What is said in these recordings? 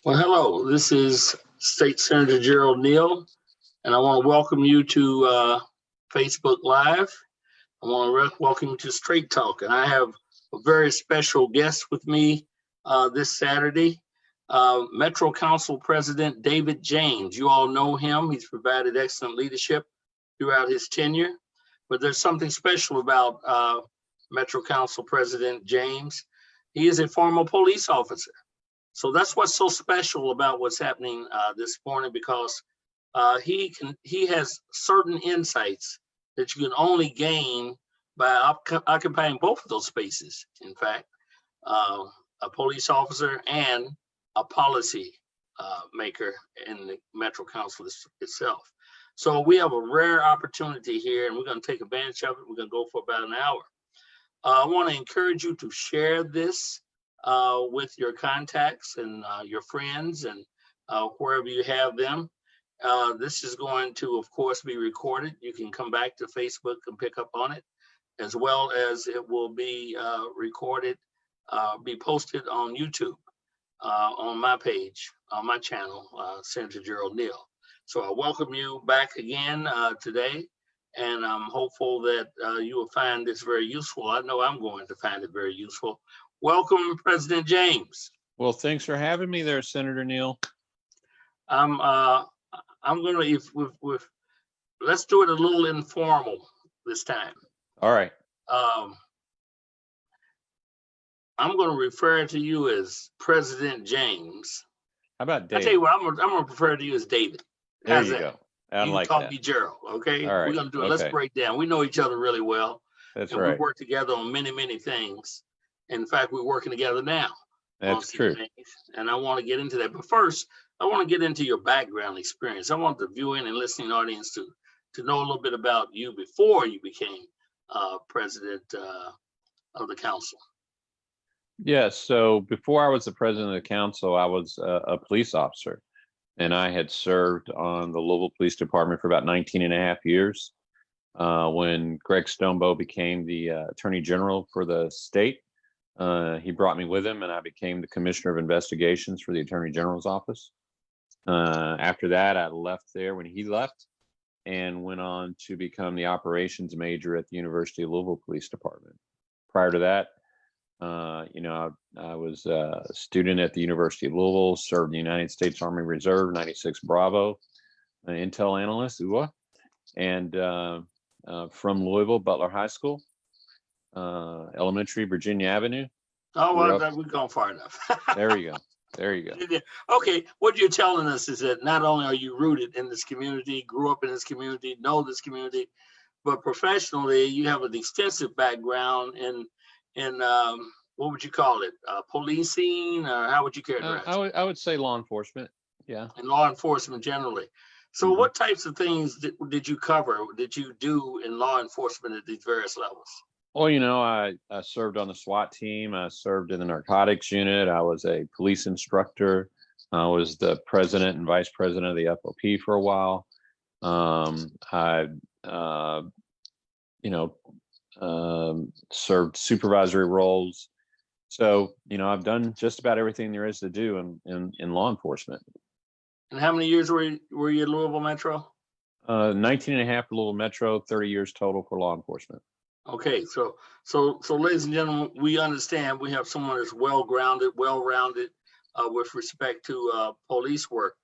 Well, hello. This is State Senator Gerald Neal, and I want to welcome you to Facebook Live. I want to welcome you to Straight Talk, and I have a very special guest with me this Saturday, Metro Council President David James. You all know him. He's provided excellent leadership throughout his tenure, but there's something special about Metro Council President James. He is a former police officer. So that's what's so special about what's happening this morning, because he has certain insights that you can only gain by occupying both of those spaces. In fact, a police officer and a policy maker in the Metro Council itself. So we have a rare opportunity here, and we're going to take advantage of it. We're going to go for about an hour. I want to encourage you to share this with your contacts and your friends and wherever you have them. This is going to, of course, be recorded. You can come back to Facebook and pick up on it, as well as it will be recorded, be posted on YouTube, on my page, on my channel, Senator Gerald Neal. So I welcome you back again today, and I'm hopeful that you will find this very useful. I know I'm going to find it very useful. Welcome, President James. Well, thanks for having me there, Senator Neal. I'm gonna let's do it a little informal this time. All right. I'm gonna refer to you as President James. How about David? I tell you what, I'm gonna refer to you as David. There you go. I like that. You can call me Gerald, okay? All right. We're gonna do it. Let's break down. We know each other really well. That's and right. We work together on many things. In fact, we're working together now. That's true. And I want to get into that. But first, I want to get into your background experience. I want the viewing and listening audience to know a little bit about you before you became president of the council. Yes. So before I was the president of the council, I was a police officer, and I had served on the Louisville Police Department for about 19 and a half years. When Greg Stonebow became the attorney general for the state, he brought me with him, and I became the commissioner of investigations for the attorney general's office. After that, I left there when he left and went on to become the operations major at the University of Louisville Police Department. Prior to that, I was a student at the University of Louisville, served in the United States Army Reserve, 96 Bravo, an intel analyst, and from Louisville, Butler High School, elementary, Virginia Avenue. Oh, well, we've gone far enough. There you go. There you go. Okay, what you're telling us is that not only are you rooted in this community, grew up in this community, know this community, but professionally, you have an extensive background in what would you call it? Policing, or how would you characterize it? I would say law enforcement. Yeah. And law enforcement generally. So what types of things did you cover, did you do in law enforcement at these various levels? Well, I served on the SWAT team. I served in the narcotics unit. I was a police instructor. I was the president and vice president of the FOP for a while. I served supervisory roles. So, I've done just about everything there is to do in law enforcement. And how many years were you at Louisville Metro? 19 and a half for Louisville Metro, 30 years total for law enforcement. Okay, so ladies and gentlemen, we understand we have someone that's well-rounded with respect to police work.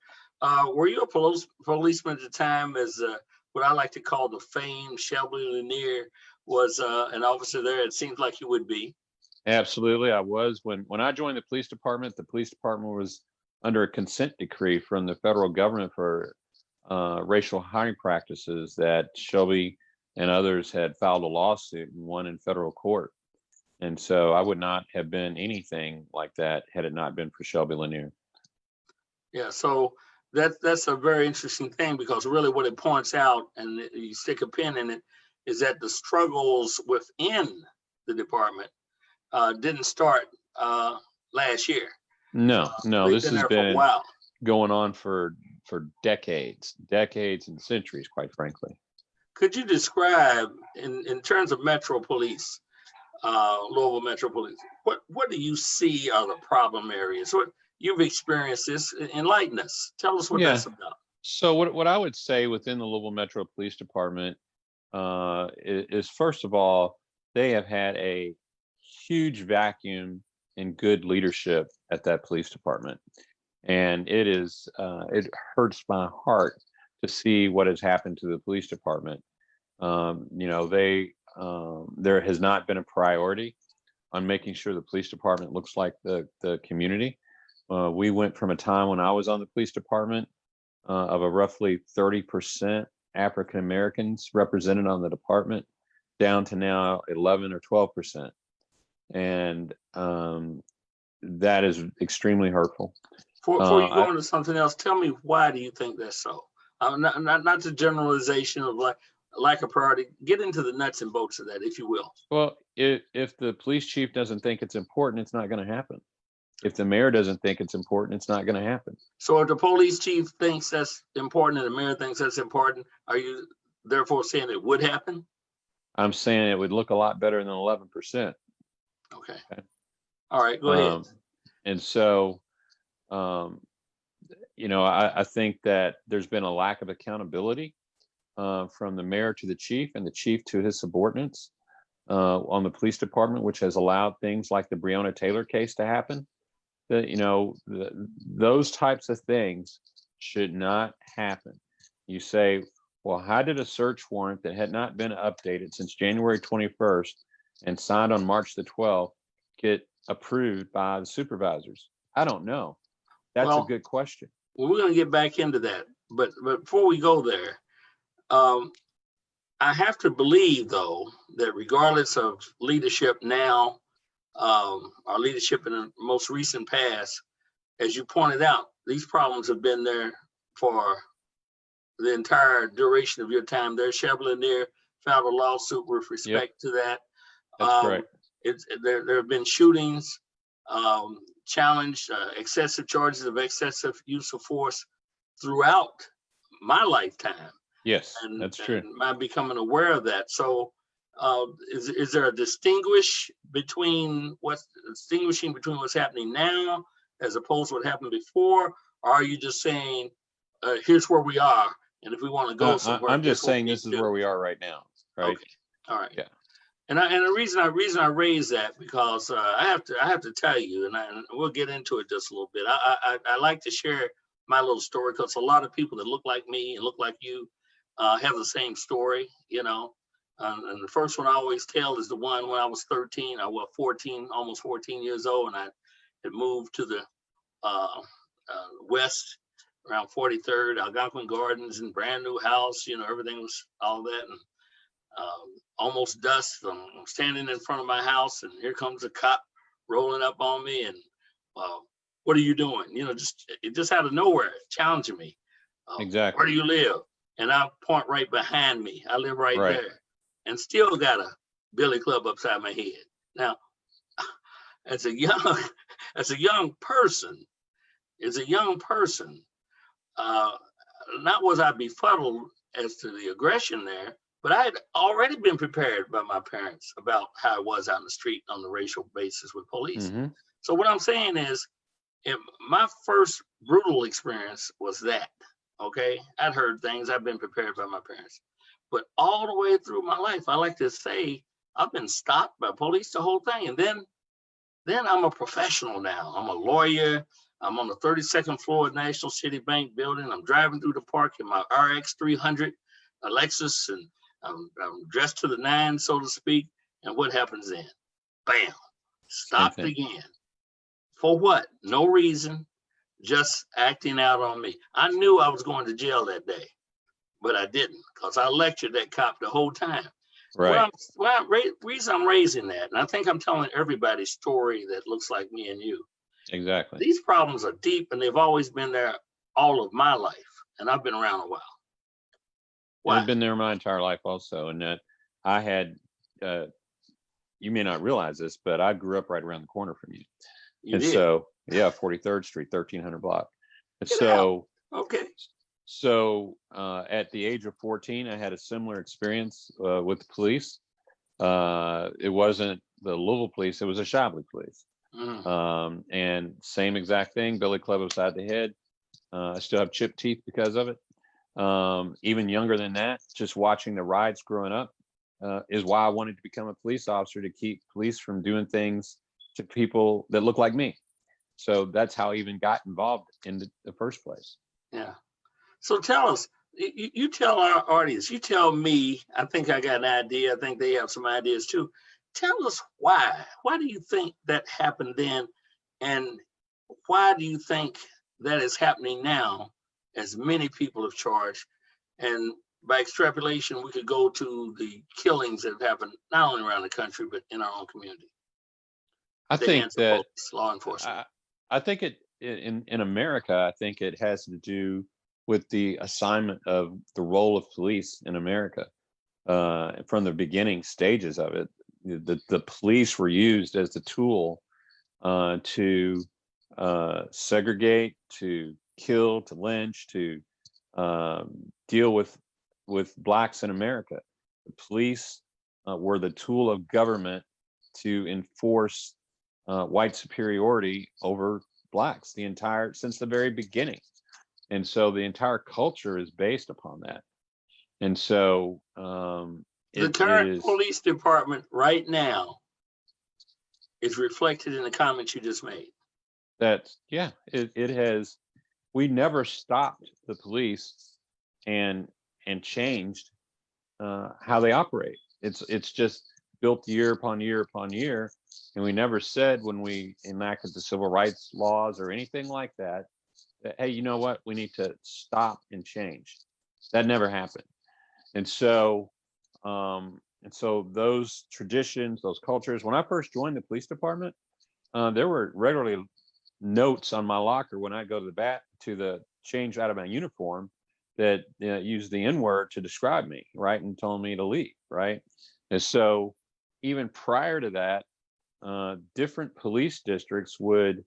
Were you a policeman at the time, as what I like to call the famed Shelby Lanier was an officer there? It seems like you would be. Absolutely, I was. When I joined the police department was under a consent decree from the federal government for racial hiring practices that Shelby and others had filed a lawsuit and won in federal court. And so I would not have been anything like that had it not been for Shelby Lanier. Yeah, so that's a very interesting thing, because really what it points out, and you stick a pin in it, is that the struggles within the department didn't start last year. No, this has been going on for decades and centuries, quite frankly. Could you describe, in terms of Metro Police, Louisville Metro Police, what do you see are the problem areas? you've experienced this. Enlighten us. Tell us what Yeah. that's about. So what I would say within the Louisville Metro Police Department is first of all, they have had a huge vacuum in good leadership at that police department. And it hurts my heart to see what has happened to the police department. There has not been a priority on making sure the police department looks like the community. We went from a time when I was on the police department of a roughly 30% African Americans represented on the department down to now 11 or 12%. And that is extremely hurtful. Before you go into something else, tell me, why do you think that's so? Not the generalization of lack of priority. Get into the nuts and bolts of that, if you will. Well, if the police chief doesn't think it's important, it's not going to happen. If the mayor doesn't think it's important, it's not going to happen. So if the police chief thinks that's important and the mayor thinks that's important, are you therefore saying it would happen? I'm saying it would look a lot better than 11%. Okay. All right, go ahead. And so, I think that there's been a lack of accountability from the mayor to the chief and the chief to his subordinates on the police department, which has allowed things like the Breonna Taylor case to happen. Those types of things should not happen. You say, well, how did a search warrant that had not been updated since January 21st and signed on March the 12th get approved by the supervisors? I don't know. That's a good question. Well, we're going to get back into that. But before we go there, I have to believe, though, that regardless of leadership now, our leadership in the most recent past, as you pointed out, these problems have been there for the entire duration of your time there. Chevalier filed a lawsuit with respect to that. That's correct. There have been shootings, challenged, excessive charges of excessive use of force throughout my lifetime. Yes, that's true. And I'm becoming aware of that. So is there a distinguishing between what's happening now as opposed to what happened before? Or are you just saying, here's where we are, and if we want to go somewhere? I'm just saying this is where we are right now. Right. Okay. All right. Yeah. And the reason I raise that, because I have to tell you, and we'll get into it just a little bit. I like to share my little story, because a lot of people that look like me and look like you have the same story, and the first one I always tell is the one when I was 13. I was 14, almost 14 years old, and I had moved to the west around 43rd, Algonquin Gardens, and brand new house. Everything was all that, and almost dusk. I'm standing in front of my house, and here comes a cop rolling up on me, and what are you doing? Just out of nowhere, challenging me. Exactly. Where do you live? And I point right behind me. I live right there, and still got a billy club upside my head. Now, as a young person, not was I befuddled as to the aggression there, but I had already been prepared by my parents about how I was out in the street on the racial basis with police. Mm-hmm. So what I'm saying is, my first brutal experience was that. Okay, I'd heard things. I've been prepared by my parents, but all the way through my life, I like to say I've been stopped by police the whole thing. And then I'm a professional now. I'm a lawyer. I'm on the 32nd floor of National City Bank building. I'm driving through the park in my RX 300 Lexus, and I'm dressed to the nines, so to speak. And what happens then? Bam, stopped again. For what? No reason. Just acting out on me. I knew I was going to jail that day, but I didn't, because I lectured that cop the whole time. Right. Reason I'm raising that, and I think I'm telling everybody's story that looks like me and you. Exactly. These problems are deep, and they've always been there all of my life, and I've been around a while. I've been there my entire life also, and that I had, you may not realize this, but I grew up right around the corner from you. You did? So, yeah, 43rd Street, 1300 block. And so, okay. So at the age of 14, I had a similar experience with the police. It wasn't the Louisville police, it was the Chablis police. And same exact thing, billy club upside the head. I still have chipped teeth because of it. Even younger than that, just watching the riots growing up is why I wanted to become a police officer, to keep police from doing things to people that look like me. So that's how I even got involved in the first place. Yeah. So tell us, you tell our audience, you tell me, I think I got an idea. I think they have some ideas too. Tell us why. Why do you think that happened then? And why do you think that is happening now, as many people have charged? And by extrapolation, we could go to the killings that have happened not only around the country, but in our own community. I think that police, law enforcement. I think it in America, I think it has to do with the assignment of the role of police in America. From the beginning stages of it, the police were used as the tool to segregate, to kill, to lynch, to deal with blacks in America. The police were the tool of government to enforce white superiority over blacks since the very beginning. And so the entire culture is based upon that. And so the current police department right now is reflected in the comments you just made. It has. We never stopped the police and changed how they operate. It's just built year upon year upon year. And we never said, when we enacted the civil rights laws or anything like that, hey, you know what, we need to stop and change. That never happened. And so those traditions, those cultures, when I first joined the police department, there were regularly notes on my locker when I go to the change out of my uniform that used the N-word to describe me, right, and telling me to leave, right? And so even prior to that, different police districts would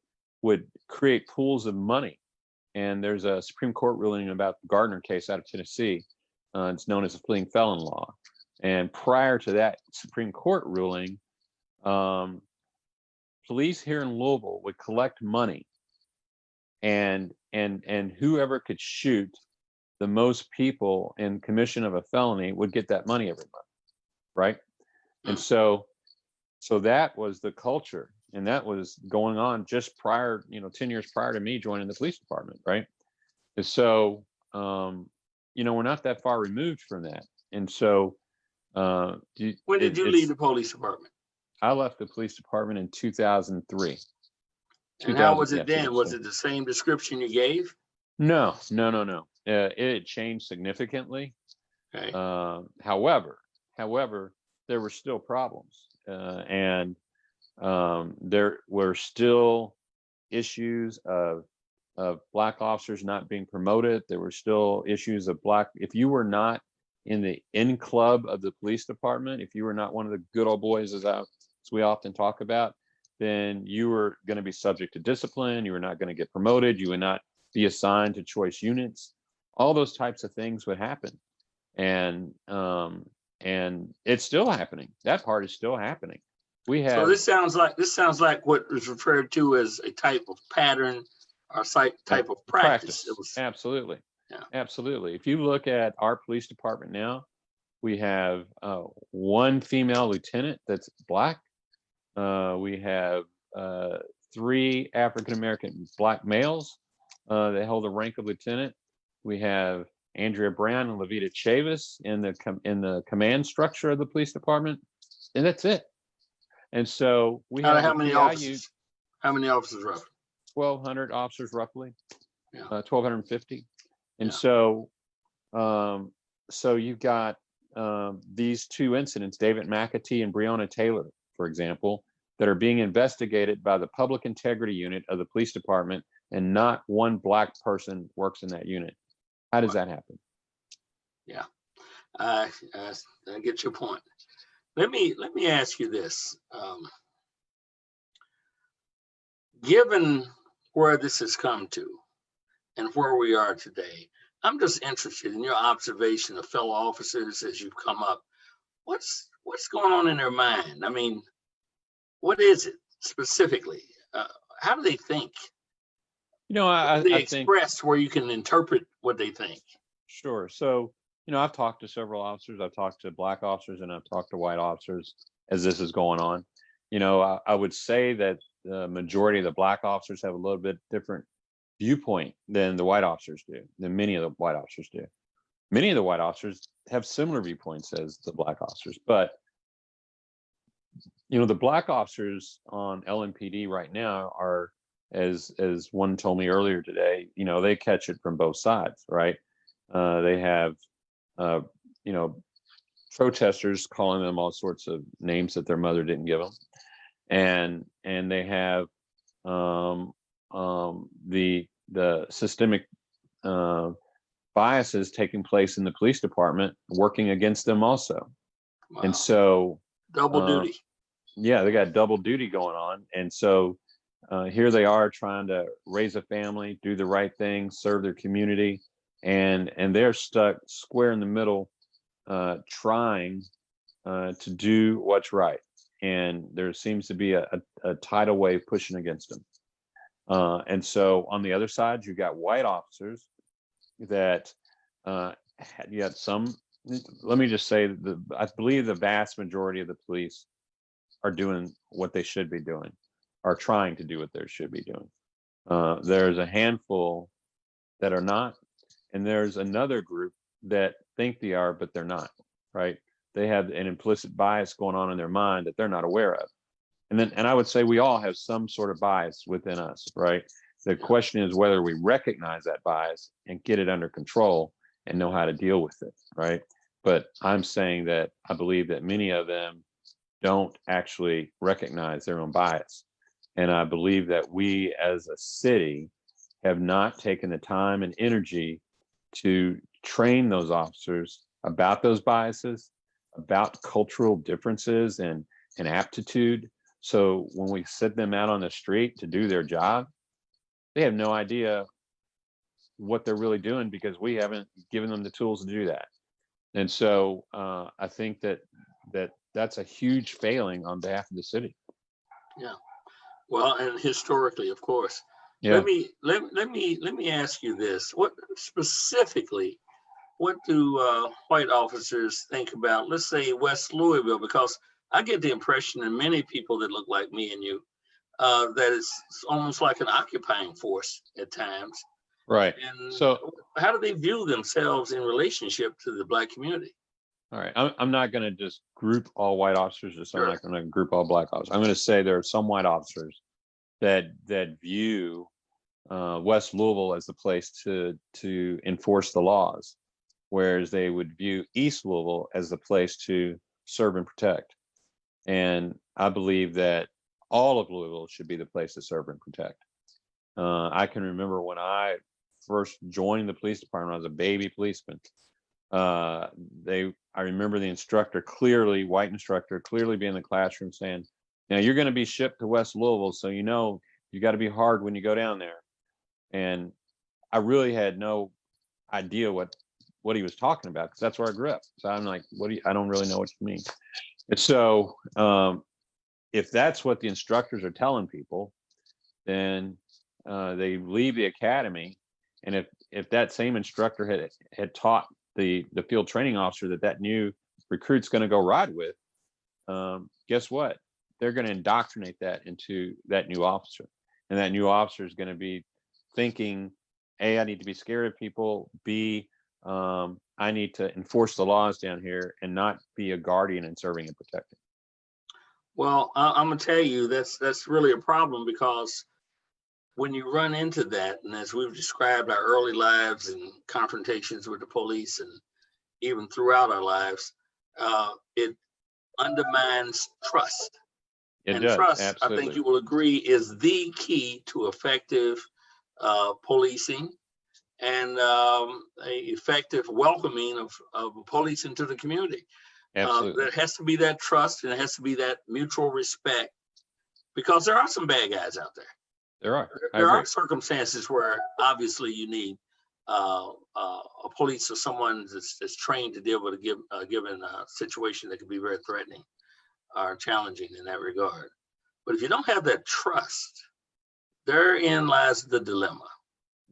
create pools of money. And there's a Supreme Court ruling about the Gardner case out of Tennessee. It's known as the fleeing felon law. And prior to that Supreme Court ruling, police here in Louisville would collect money, and whoever could shoot the most people in commission of a felony would get that money every month, right? And so that was the culture, and that was going on just prior, 10 years prior to me joining the police department, right? And so, we're not that far removed from that. And so, when did you leave the police department? I left the police department in 2003. And how was it then? Was it the same description you gave? No. It changed significantly. Okay. However, there were still problems, and there were still issues of black officers not being promoted. There were still issues of if you were not in the in club of the police department, if you were not one of the good old boys, as we often talk about, then you were going to be subject to discipline. You were not going to get promoted. You would not be assigned to choice units. All those types of things would happen. And it's still happening. That part is still happening. So this sounds like what is referred to as a type of pattern or type of practice. Absolutely. Yeah. Absolutely. If you look at our police department now, we have one female lieutenant that's black. We have 3 African-American black males that hold the rank of lieutenant. We have Andrea Brown and Levita Chavis in the command structure of the police department, and that's it. And so we have how many officers? How many officers roughly? 1,200 officers roughly. Yeah. 1,250. And so you've got these 2 incidents, David McAtee and Breonna Taylor, for example, that are being investigated by the Public Integrity Unit of the police department, and not one black person works in that unit. How does that happen? Yeah, I get your point. Let me ask you this. Given where this has come to and where we are today, I'm just interested in your observation of fellow officers as you've come up. What's going on in their mind? I mean, what is it specifically? how do they think? I They think, express where you can interpret what they think. sure. So, I've talked to several officers. I've talked to black officers and I've talked to white officers as this is going on. I would say that the majority of the black officers have a little bit different viewpoint than the white officers do, than many of the white officers do. Many of the white officers have similar viewpoints as the black officers, but the black officers on LMPD right now are, as one told me earlier today, they catch it from both sides, right? They have, protesters calling them all sorts of names that their mother didn't give them, and they have the systemic biases taking place in the police department working against them also. Wow. And so double duty. Yeah, they got double duty going on. And so here they are trying to raise a family, do the right thing, serve their community, and they're stuck square in the middle, trying to do what's right. And there seems to be a tidal wave pushing against them. And so on the other side, you got white officers that yet some, let me just say that I believe the vast majority of the police are doing what they should be doing, are trying to do what they should be doing. There's a handful that are not, and there's another group that think they are, but they're not, right? They have an implicit bias going on in their mind that they're not aware of. And I would say we all have some sort of bias within us, right? The question is whether we recognize that bias and get it under control and know how to deal with it, right? But I'm saying that I believe that many of them don't actually recognize their own bias. And I believe that we as a city have not taken the time and energy to train those officers about those biases, about cultural differences and aptitude. So when we set them out on the street to do their job, they have no idea what they're really doing because we haven't given them the tools to do that. And so I think that's a huge failing on behalf of the city. Yeah. Well, and historically, of course. Yeah. Let me ask you this. What specifically, what do white officers think about, let's say, West Louisville? Because I get the impression that many people that look like me and you, that it's almost like an occupying force at times. Right. And so how do they view themselves in relationship to the Black community? All right. I'm not going to just group all white officers, just Sure. I'm not going to group all black officers. I'm going to say there are some white officers that view West Louisville as the place to enforce the laws, whereas they would view East Louisville as the place to serve and protect. And I believe that all of Louisville should be the place to serve and protect. I can remember when I first joined the police department, I was a baby policeman. I remember the instructor clearly, white instructor, clearly be in the classroom saying, now you're going to be shipped to West Louisville, so you got to be hard when you go down there. And I really had no idea what he was talking about because that's where I grew up. So I'm like, I don't really know what you mean. And so if that's what the instructors are telling people, then they leave the academy. And if that same instructor had taught the field training officer that new recruit's going to go ride with, guess what? They're going to indoctrinate that into that new officer. And that new officer is going to be thinking, A, I need to be scared of people. B, I need to enforce the laws down here and not be a guardian and serving and protecting. Well, I'm going to tell you, that's really a problem, because when you run into that, and as we've described our early lives and confrontations with the police and even throughout our lives, it undermines trust. It and does, trust, absolutely. I think you will agree, is the key to effective policing and a effective welcoming of police into the community. Absolutely. There has to be that trust, and there has to be that mutual respect, because there are some bad guys out there. There are circumstances where obviously you need a police or someone that's trained to deal with a given situation that can be very threatening or challenging in that regard. But if you don't have that trust, therein lies the dilemma.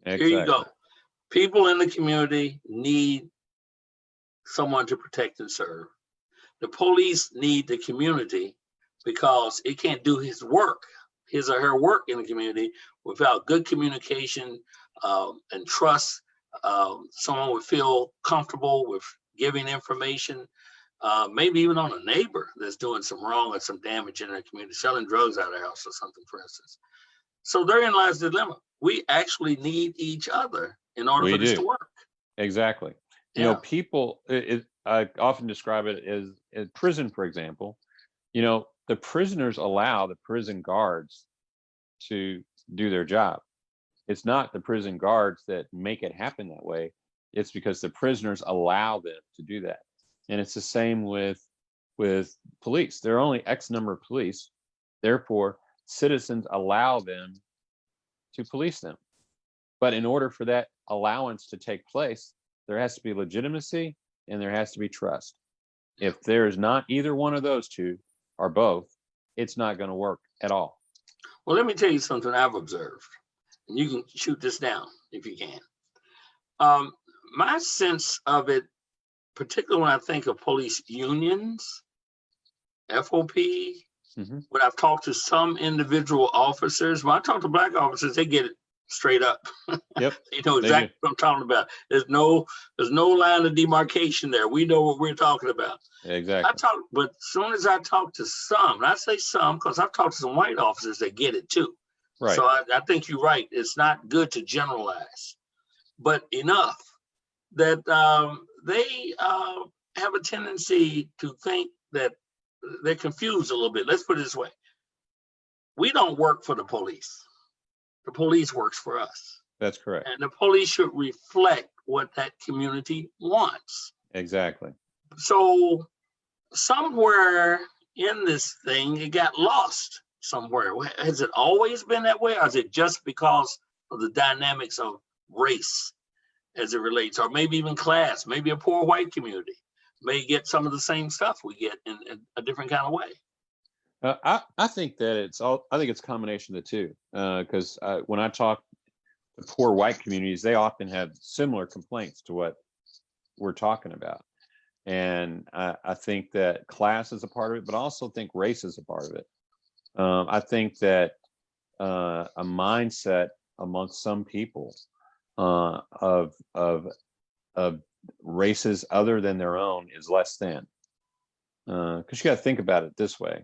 Exactly. Here you go. People in the community need someone to protect and serve. The police need the community because it can't do his or her work in the community without good communication and trust. Someone would feel comfortable with giving information, maybe even on a neighbor that's doing some wrong or some damage in their community, selling drugs out of their house or something, for instance. So therein lies the dilemma. We actually need each other in order for this to work. Exactly. You know, people, I often describe it as prison, for example. You know, the prisoners allow the prison guards to do their job. It's not the prison guards that make it happen that way. It's because the prisoners allow them to do that. And it's the same with police. There are only X number of police. Therefore, citizens allow them to police them. But in order for that allowance to take place, there has to be legitimacy and there has to be trust. If there is not either one of those two or both, it's not going to work at all. Well, let me tell you something I've observed, and you can shoot this down if you can. My sense of it, particularly when I think of police unions, FOP, when I've talked to some individual officers, when I talk to Black officers, they get it straight up. Yep. You know exactly what I'm talking about. There's no line of demarcation there. We know what we're talking about. Exactly. But as soon as I talk to some, and I say some because I've talked to some white officers that get it too. Right. So I think you're right. It's not good to generalize, but enough that they have a tendency to think that they're confused a little bit. Let's put it this way. We don't work for the police. The police works for us. That's correct. And the police should reflect what that community wants. Exactly. So somewhere in this thing, it got lost somewhere. Has it always been that way? Or is it just because of the dynamics of race as it relates, or maybe even class? Maybe a poor white community may get some of the same stuff we get in a different kind of way. I think that I think it's a combination of the two. Because when I talk to poor white communities, they often have similar complaints to what we're talking about. And I think that class is a part of it, but I also think race is a part of it. I think that a mindset amongst some people of races other than their own is less than. Because you got to think about it this way: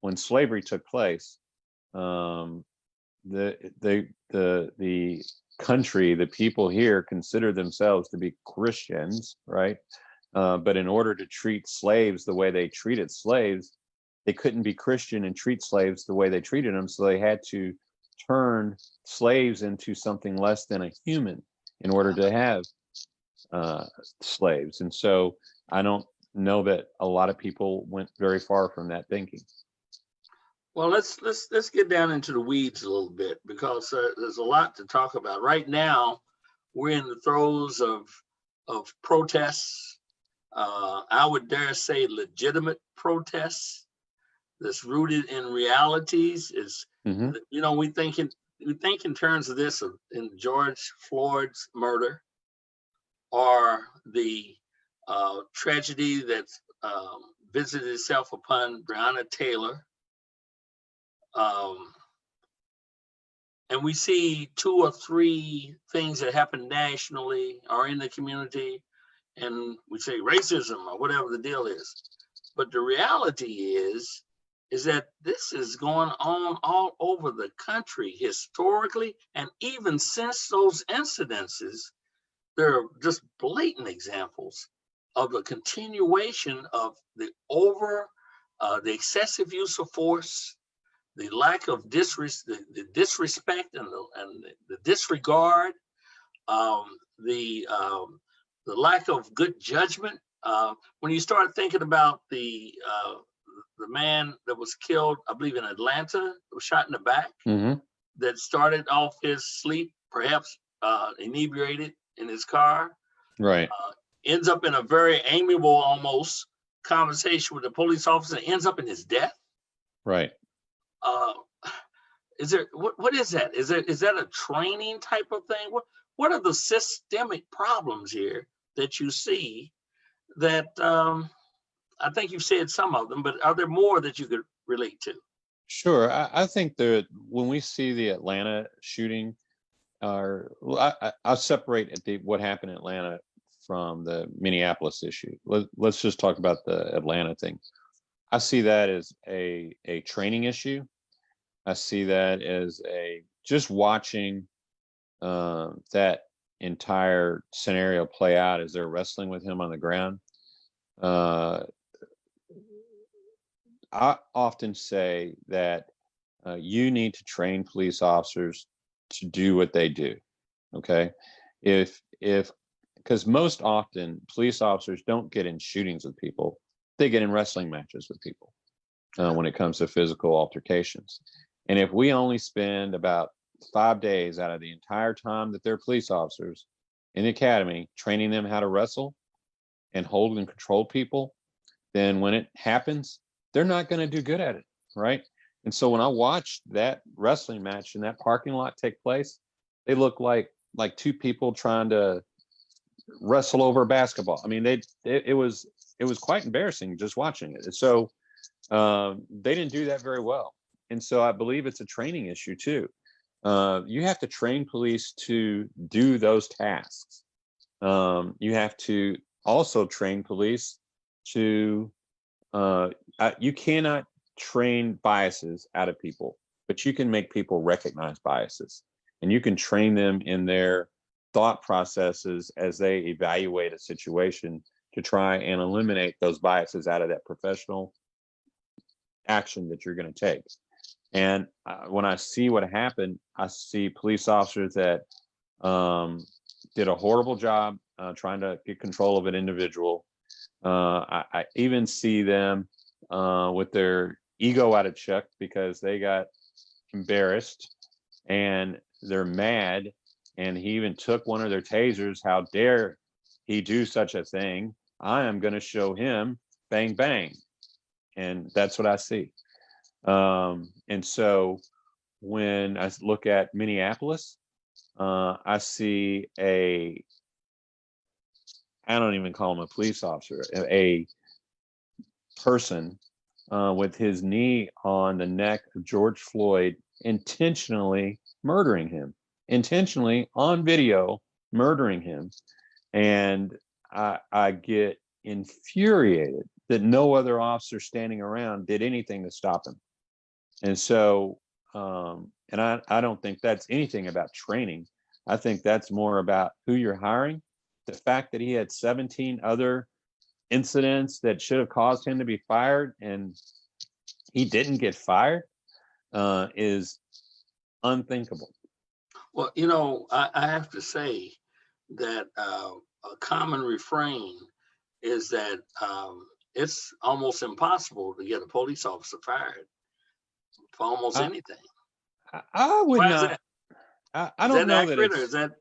when slavery took place, the country, the people here considered themselves to be Christians, right? But in order to treat slaves the way they treated slaves, they couldn't be Christian and treat slaves the way they treated them. So they had to turn slaves into something less than a human in order to have slaves. And so I don't know that a lot of people went very far from that thinking. Well, let's get down into the weeds a little bit, because there's a lot to talk about. Right now, we're in the throes of protests. I would dare say legitimate protests that's rooted in realities. Is you know, we think in terms of this, in George Floyd's murder, or the tragedy that's visited itself upon Breonna Taylor. And we see 2 or 3 things that happen nationally or in the community, and we say racism or whatever the deal is. But the reality is that this is going on all over the country historically, and even since those incidences, there are just blatant examples of the continuation of the excessive use of force, the lack of the disrespect and the disregard, the lack of good judgment. When you start thinking about the man that was killed, I believe in Atlanta, was shot in the back, that started off his sleep, perhaps inebriated in his car, right? Ends up in a very amiable, almost conversation with a police officer, ends up in his death, right? Is there what is that? Is that a training type of thing? What are the systemic problems here that you see that I think you've said some of them, but are there more that you could relate to? Sure. I think that when we see the Atlanta shooting, I'll separate what happened in Atlanta from the Minneapolis issue. Let's just talk about the Atlanta thing. I see that as a training issue. I see that as just watching that entire scenario play out as they're wrestling with him on the ground. I often say that you need to train police officers to do what they do. Okay, if because most often police officers don't get in shootings with people, they get in wrestling matches with people when it comes to physical altercations. And if we only spend about 5 days out of the entire time that they're police officers in the academy training them how to wrestle and hold and control people, then when it happens, they're not going to do good at it, right? And so when I watched that wrestling match in that parking lot take place, they looked like two people trying to wrestle over a basketball. I mean, it was quite embarrassing just watching it. And so they didn't do that very well. And so I believe it's a training issue too. You have to train police to do those tasks. You have to also train police to you cannot train biases out of people, but you can make people recognize biases, and you can train them in their thought processes as they evaluate a situation to try and eliminate those biases out of that professional action that you're going to take. And when I see what happened, I see police officers that did a horrible job trying to get control of an individual. I even see them with their ego out of check because they got embarrassed and they're mad. And he even took one of their tasers. How dare he do such a thing? I am going to show him, bang, bang. And that's what I see. And so when I look at Minneapolis, I see I don't even call him a police officer, a person with his knee on the neck of George Floyd, intentionally murdering him, intentionally on video murdering him. And I get infuriated that no other officer standing around did anything to stop him. And so, and I don't think that's anything about training. I think that's more about who you're hiring. The fact that he had 17 other incidents that should have caused him to be fired and he didn't get fired is unthinkable. Well, I have to say that a common refrain is that it's almost impossible to get a police officer fired for almost anything. I would Why not. is that? I don't know that accurate, or is that?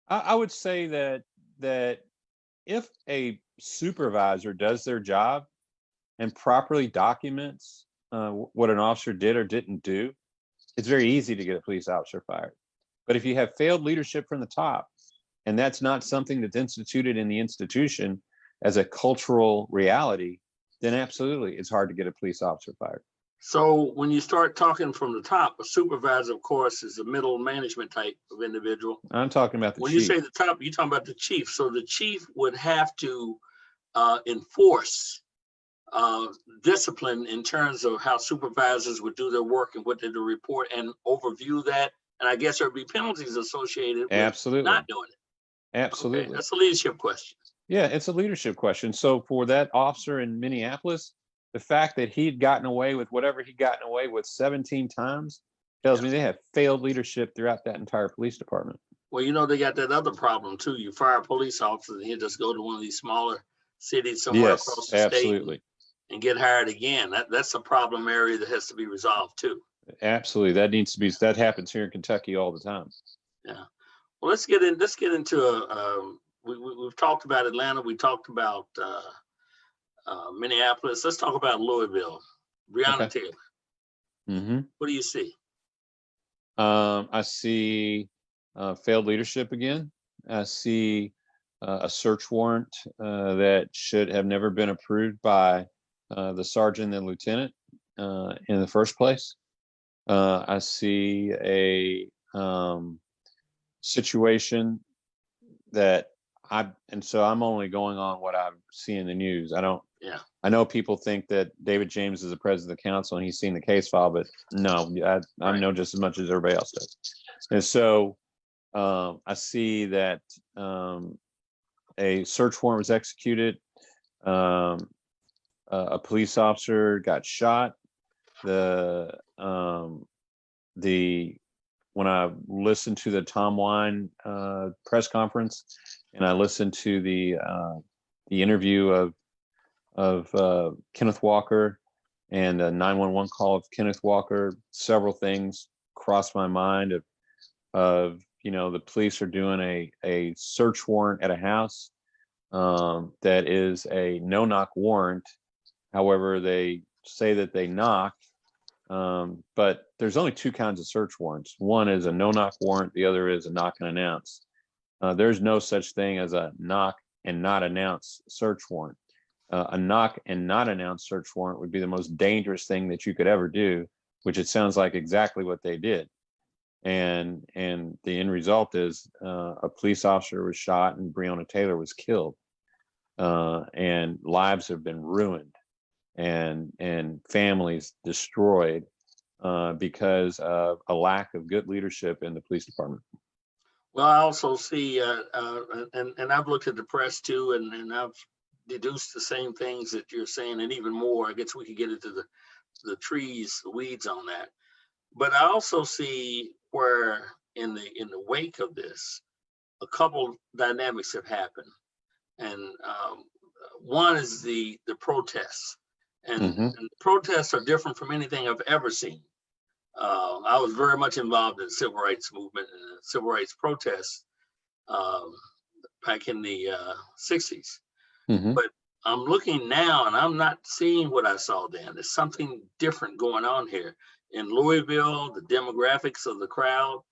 I would say that if a supervisor does their job and properly documents what an officer did or didn't do, it's very easy to get a police officer fired. But if you have failed leadership from the top, and that's not something that's instituted in the institution as a cultural reality, then absolutely it's hard to get a police officer fired. So when you start talking from the top, a supervisor, of course, is a middle management type of individual. I'm talking about the when chief. You say the top, you're talking about the chief. So the chief would have to enforce discipline in terms of how supervisors would do their work and what they do report and overview that. And I guess there'd be penalties associated with not doing it. Absolutely. Okay, that's a leadership question. Yeah, it's a leadership question. So for that officer in Minneapolis, the fact that he'd gotten away with whatever he'd gotten away with 17 times tells me they have failed leadership throughout that entire police department. Well, they got that other problem too. You fire a police officer and he'll just go to one of these smaller cities somewhere across the state and get hired again. That's a problem area that has to be resolved too. Absolutely. That happens here in Kentucky all the time. Yeah. Well, let's get into we've talked about Atlanta. We talked about Minneapolis. Let's talk about Louisville. Breonna Taylor. Mm-hmm. What do you see? I see failed leadership again. I see a search warrant that should have never been approved by the sergeant and lieutenant in the first place. I see a situation that so I'm only going on what I see in the news. Yeah. I know people think that David James is the president of the council and he's seen the case file, but no, I know just as much as everybody else does. And so I see that a search warrant was executed. A police officer got shot. When I listened to the Tom Wine press conference, and I listened to the interview of Kenneth Walker and a 911 call of Kenneth Walker, several things crossed my mind of the police are doing a search warrant at a house that is a no-knock warrant. However, they say that they knocked, but there's only two kinds of search warrants. One is a no-knock warrant. The other is a knock and announce. There's no such thing as a knock and not announce search warrant. A knock and not announce search warrant would be the most dangerous thing that you could ever do, which it sounds like exactly what they did. And the end result is a police officer was shot and Breonna Taylor was killed, and lives have been ruined and families destroyed because of a lack of good leadership in the police department. Well, I also see, and I've looked at the press too, and I've deduced the same things that you're saying, and even more. I guess we could get into the trees, the weeds on that. But I also see where in the wake of this, a couple dynamics have happened, and one is the protests, and the protests are different from anything I've ever seen. I was very much involved in the civil rights movement and the civil rights protests back in the 60s. But I'm looking now and I'm not seeing what I saw then. There's something different going on here. In Louisville, the demographics of the crowd,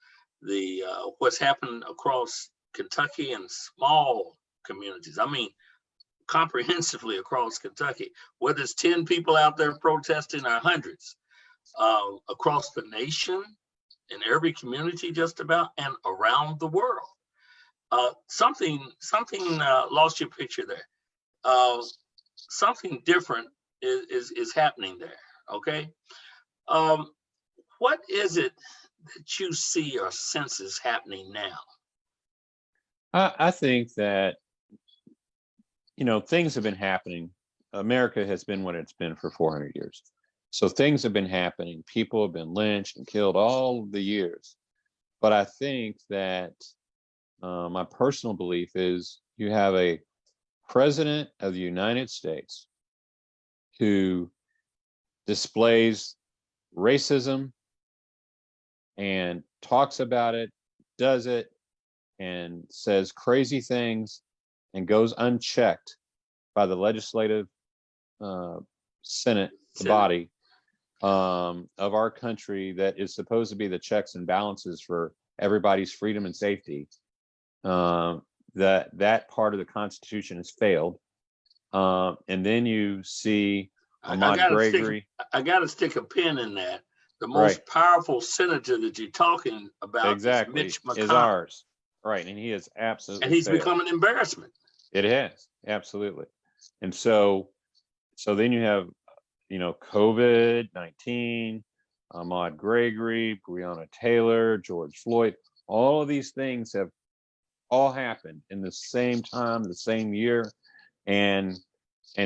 the what's happened across Kentucky and small communities. I mean, comprehensively across Kentucky, whether it's 10 people out there protesting or hundreds. Across the nation, in every community just about, and around the world. Something lost your picture there. Something different is happening there, okay? What is it that you see or sense is happening now? I think that, things have been happening. America has been what it's been for 400 years. So things have been happening. People have been lynched and killed all the years. But I think that my personal belief is you have a president of the United States who displays racism and talks about it, does it, and says crazy things and goes unchecked by the legislative Senate, the body of our country that is supposed to be the checks and balances for everybody's freedom and safety. That part of the Constitution has failed. And then you see Ahmaud Gregory. I got to stick a pin in that. The most powerful senator that you're talking about is Mitch McConnell. Is ours. Right. And he is absolutely and he's become an embarrassment. It has. Absolutely. And so then you have, COVID-19, Ahmaud Gregory, Breonna Taylor, George Floyd. All of these things have all happened in the same time, the same year. And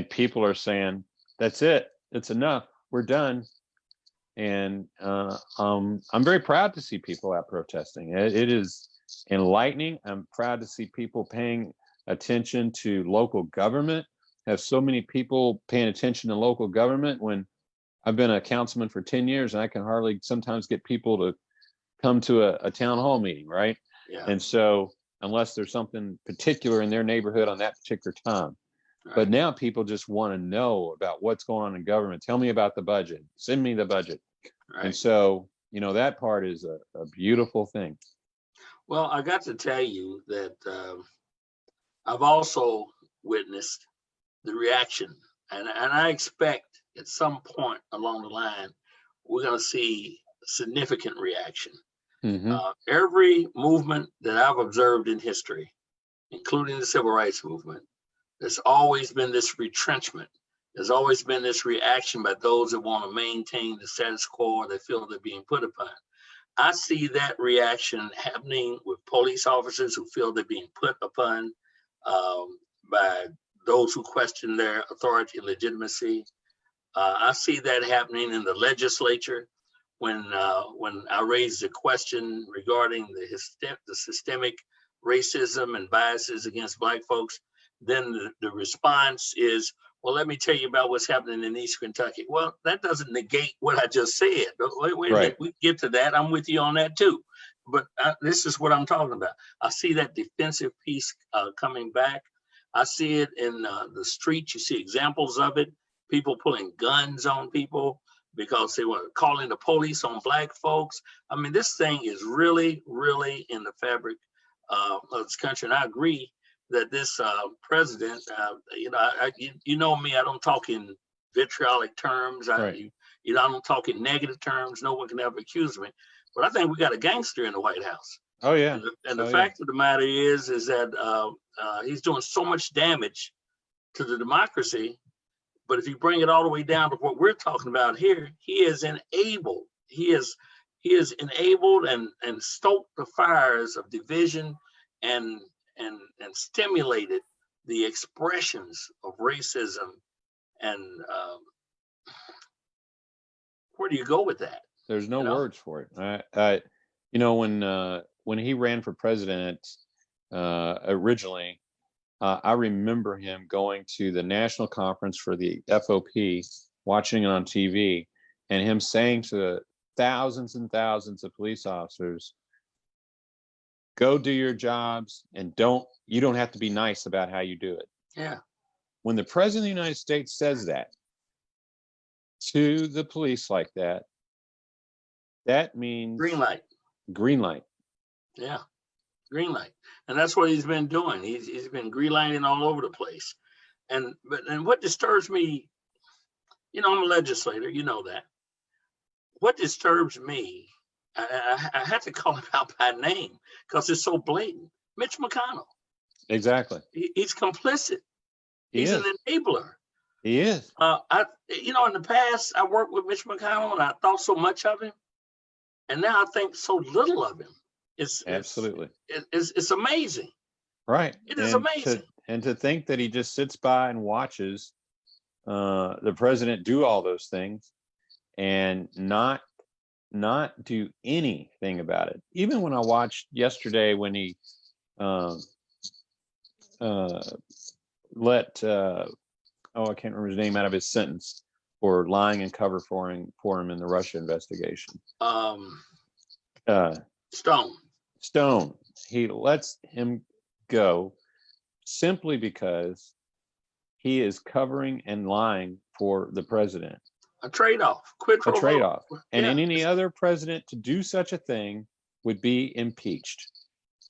people are saying, that's it. It's enough. We're done. And I'm very proud to see people out protesting. It is enlightening. I'm proud to see people paying attention to local government. Have so many people paying attention to local government when I've been a councilman for 10 years and I can hardly sometimes get people to come to a town hall meeting, right? Yeah. And so unless there's something particular in their neighborhood on that particular time. Right. But now people just want to know about what's going on in government. Tell me about the budget. Send me the budget. Right. And so You know, that part is a beautiful thing. Well, I got to tell you that I've also witnessed the reaction, and I expect at some point along the line we're going to see significant reaction. Hmm. Every movement that I've observed in history, including the civil rights movement, there's always been this retrenchment. There's always been this reaction by those that want to maintain the status quo or they feel they're being put upon. I see that reaction happening with police officers who feel they're being put upon by those who question their authority and legitimacy. I see that happening in the legislature when I raise the question regarding the systemic racism and biases against Black folks. Then the response is, well, let me tell you about what's happening in East Kentucky. Well, that doesn't negate what I just said. Wait a minute, we get to that. I'm with you on that too. But this is what I'm talking about. I see that defensive piece coming back. I see it in the streets. You see examples of it. People pulling guns on people because they were calling the police on Black folks. I mean, this thing is really, really in the fabric of this country. And I agree that this president, you know me, I don't talk in vitriolic terms. Right. I don't talk in negative terms. No one can ever accuse me. But I think we got a gangster in the White House. Oh yeah. And the fact of the matter is that he's doing so much damage to the democracy. But if you bring it all the way down to what we're talking about here, he is enabled. He is enabled and stoked the fires of division and stimulated the expressions of racism. And where do you go with that? There's no words for it. When he ran for president originally, I remember him going to the national conference for the FOP, watching it on TV, and him saying to thousands and thousands of police officers, go do your jobs and you don't have to be nice about how you do it. Yeah. When the president of the United States says that to the police like that, that means green light. Green light. Yeah. Green light. And that's what he's been doing. He's been green lighting all over the place. And what disturbs me, I'm a legislator, you know that. What disturbs me, I have to call him out by name because it's so blatant. Mitch McConnell. Exactly. He's complicit. He's an enabler. He is. In the past, I worked with Mitch McConnell and I thought so much of him. And now I think so little of him. Absolutely. It's amazing. Right. It is amazing. To think that he just sits by and watches the president do all those things and not do anything about it. Even when I watched yesterday when he let I can't remember his name out of his sentence for lying in cover for him in the Russia investigation. Stone. He lets him go simply because he is covering and lying for the president. A trade-off. A trade-off. And any other president to do such a thing would be impeached.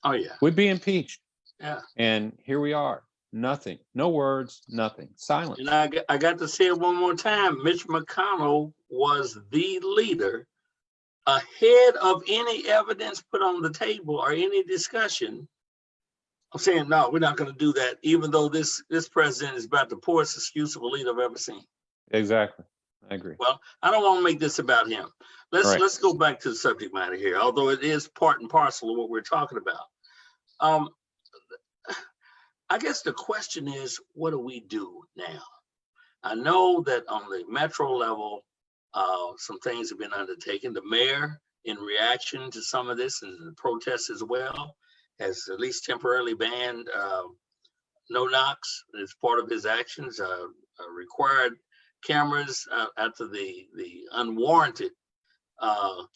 Oh yeah. Would be impeached. Yeah. And here we are. Nothing. No words. Nothing. Silence. And I got to say it one more time. Mitch McConnell was the leader ahead of any evidence put on the table or any discussion. I'm saying, no, we're not going to do that, even though this president is about the poorest excuse of a leader I've ever seen. Exactly. I agree. Well, I don't want to make this about him. Let's go back to the subject matter here, although it is part and parcel of what we're talking about. I guess the question is, what do we do now? I know that on the metro level, some things have been undertaken. The mayor, in reaction to some of this and the protests as well, has at least temporarily banned no knocks as part of his actions, required cameras after the unwarranted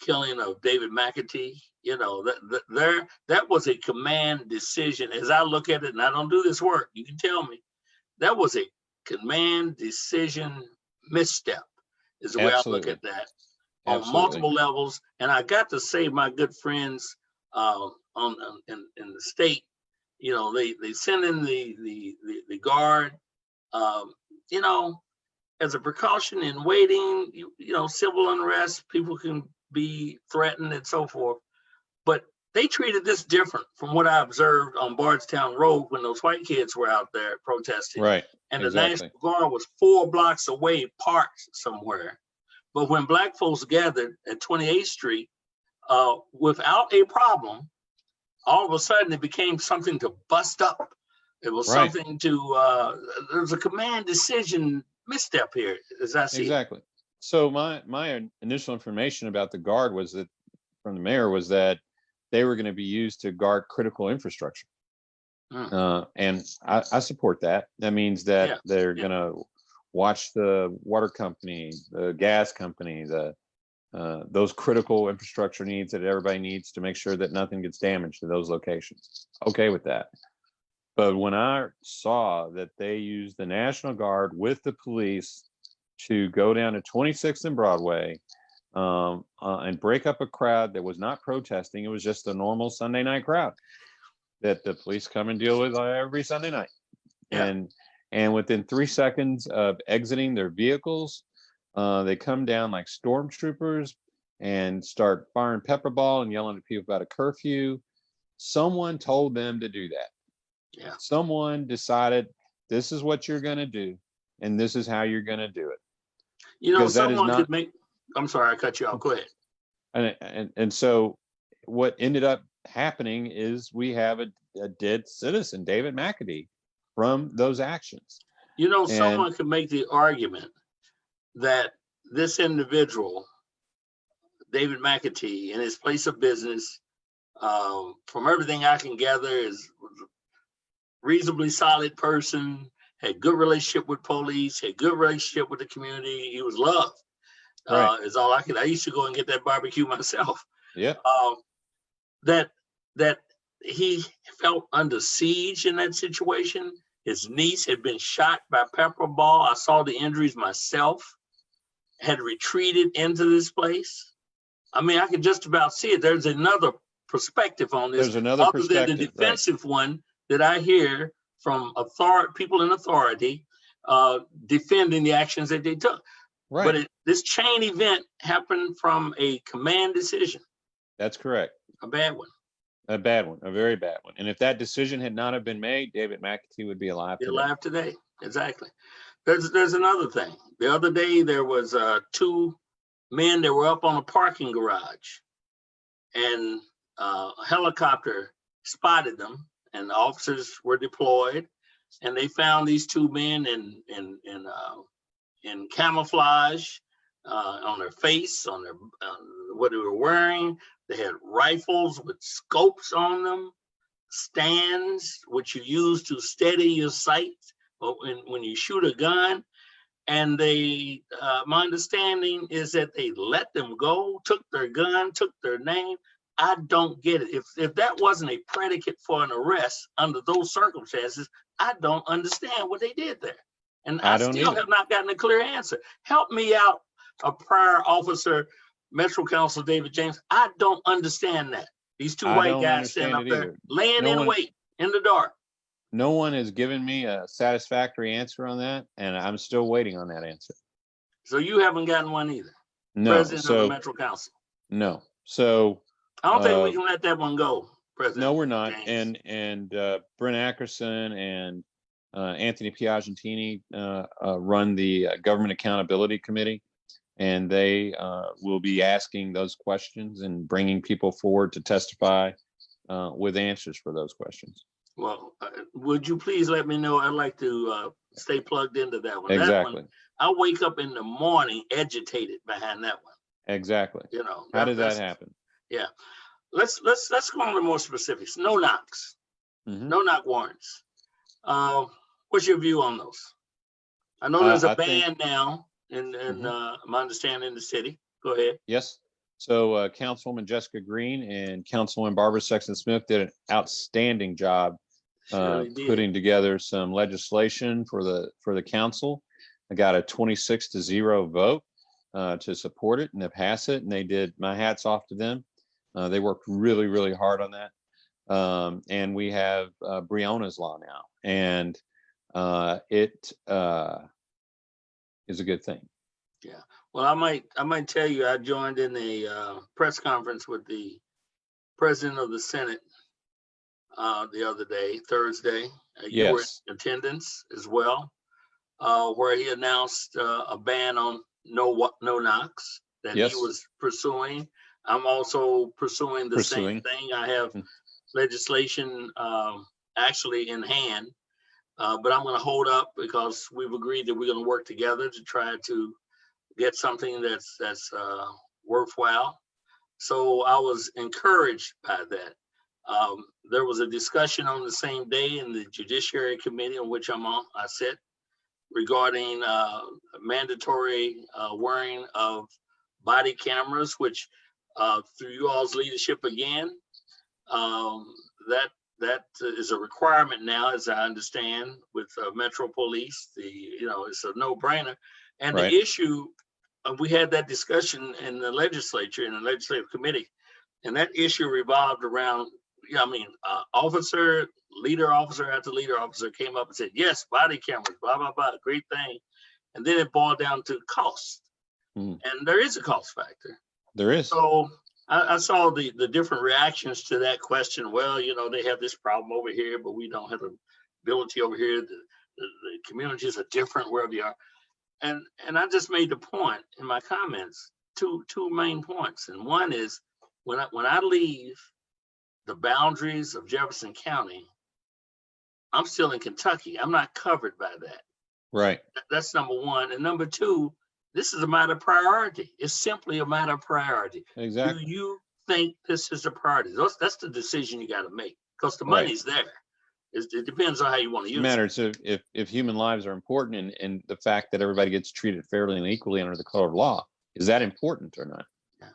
killing of David McAtee. That was a command decision. As I look at it, and I don't do this work, you can tell me, that was a command decision misstep is the way I look at that. on Absolutely. multiple levels. And I got to say, my good friends in the state, you know, they send in the guard, you know, as a precaution in waiting. You know, civil unrest, people can be threatened and so forth. But they treated this different from what I observed on Bardstown Road when those white kids were out there protesting. Right. And Exactly. the National Guard was 4 blocks away, parked somewhere. But when Black folks gathered at 28th Street without a problem, all of a sudden it became something to bust up. It was Right. something to, there's a command decision misstep here, as I see it. Exactly. So my initial information about the guard was that from the mayor was that they were going to be used to guard critical infrastructure. And I support that. That means that they're going to watch the water company, the gas company, those critical infrastructure needs that everybody needs to make sure that nothing gets damaged to those locations. Okay with that. But when I saw that they used the National Guard with the police to go down to 26th and Broadway and break up a crowd that was not protesting, it was just a normal Sunday night crowd that the police come and deal with every Sunday night. And within 3 seconds of exiting their vehicles, they come down like stormtroopers and start firing pepper ball and yelling at people about a curfew. Someone told them to do that. Yeah. Someone decided this is what you're going to do, and this is how you're going to do it. You know, someone could make. I'm sorry, I cut you off. Go ahead. And so what ended up happening is we have a dead citizen, David McAtee, from those actions. You know, someone could make the argument that this individual, David McAtee, in his place of business, from everything I can gather, is a reasonably solid person, had good relationship with police, had good relationship with the community. He was loved. Right. Is all I could. I used to go and get that barbecue myself. Yeah. That he felt under siege in that situation. His niece had been shot by pepper ball. I saw the injuries myself. Had retreated into this place. I mean, I could just about see it. There's another perspective on this. There's another other perspective, than the defensive one that I hear from people in authority defending the actions that they took. Right. But this chain event happened from a command decision. That's correct. A bad one. A bad one, a very bad one. And if that decision had not have been made, David McAtee would be alive today. Alive today, exactly. There's another thing. The other day there was 2 men that were up on a parking garage, and a helicopter spotted them, and the officers were deployed, and they found these 2 men in camouflage on their face, on what they were wearing. They had rifles with scopes on them, stands which you use to steady your sight when you shoot a gun. And they, my understanding is that they let them go, took their gun, took their name. I don't get it. If that wasn't a predicate for an arrest under those circumstances, I don't understand what they did there. And I still have not gotten a clear answer. Help me out, a prior officer, Metro Council David James. I don't understand that. These 2 white guys standing up there, laying in wait in the dark. No one has given me a satisfactory answer on that, and I'm still waiting on that answer. So you haven't gotten one either? No. President of the Metro Council? No. So I don't think we can let that one go, President. No, we're not. James. And Brent Ackerson and Anthony Piagentini run the Government Accountability Committee, and they will be asking those questions and bringing people forward to testify with answers for those questions. Well, would you please let me know? I'd like to stay plugged into that one. Exactly. That one, I wake up in the morning agitated behind that one. Exactly. You know. How did that happen? Yeah. Let's go on to more specifics. No knocks. Mm-hmm. No knock warrants. What's your view on those? I know there's a ban now in my understanding in the city. Go ahead. Yes. So Councilwoman Jessica Green and Councilwoman Barbara Sexton-Smith did an outstanding job putting together some legislation for the council. I got a 26-0 vote. to support it and to pass it, and they did. My hat's off to them. They worked really, really hard on that. And we have Breonna's law now, and it is a good thing. Yeah. Well, I might tell you, I joined in a press conference with the president of the Senate the other day, Thursday. You were in attendance as well, where he announced a ban on no knocks that he was pursuing. I'm also pursuing the same thing. I have legislation actually in hand, but I'm going to hold up because we've agreed that we're going to work together to try to get something that's worthwhile. So I was encouraged by that. There was a discussion on the same day in the Judiciary Committee on which I sit regarding mandatory wearing of body cameras, which through you all's leadership again, that is a requirement now, as I understand, with Metro Police. It's a no-brainer. And the issue, we had that discussion in the legislature, in the legislative committee, and that issue revolved around, officer after leader officer came up and said, yes, body cameras, blah, blah, blah, great thing. And then it boiled down to cost. And there is a cost factor. There is. So I saw the different reactions to that question. Well, they have this problem over here, but we don't have the ability over here. The communities are different wherever they are. And I just made the point in my comments, two main points. And one is when I leave the boundaries of Jefferson County, I'm still in Kentucky. I'm not covered by that. Right. That's number one. And number two, this is a matter of priority. It's simply a matter of priority. Exactly. Do you think this is a priority? That's the decision you got to make, because the money's there. It depends on how you want to use it. It matters if human lives are important, and the fact that everybody gets treated fairly and equally under the code of law. Is that important or not? Yeah.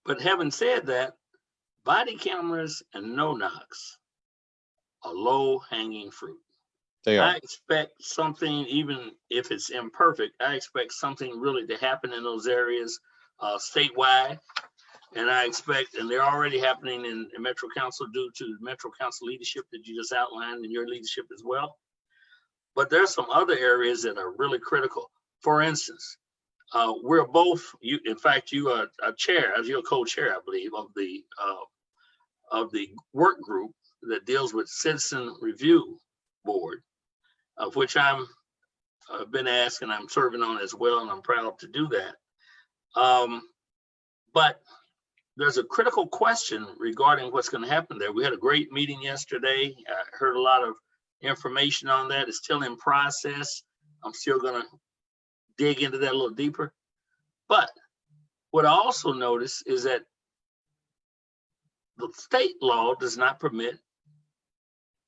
But having said that, body cameras and no knocks are low-hanging fruit. They are. I expect something, even if it's imperfect, I expect something really to happen in those areas statewide. And I expect, and they're already happening in Metro Council due to the Metro Council leadership that you just outlined in your leadership as well. But there's some other areas that are really critical. For instance, we're both, in fact, you are a chair, you're a co-chair, I believe, of the work group that deals with Citizen Review Board, of which I've been asked and I'm serving on as well, and I'm proud to do that. But there's a critical question regarding what's going to happen there. We had a great meeting yesterday. I heard a lot of information on that. It's still in process. I'm still going to dig into that a little deeper. But what I also noticed is that the state law does not permit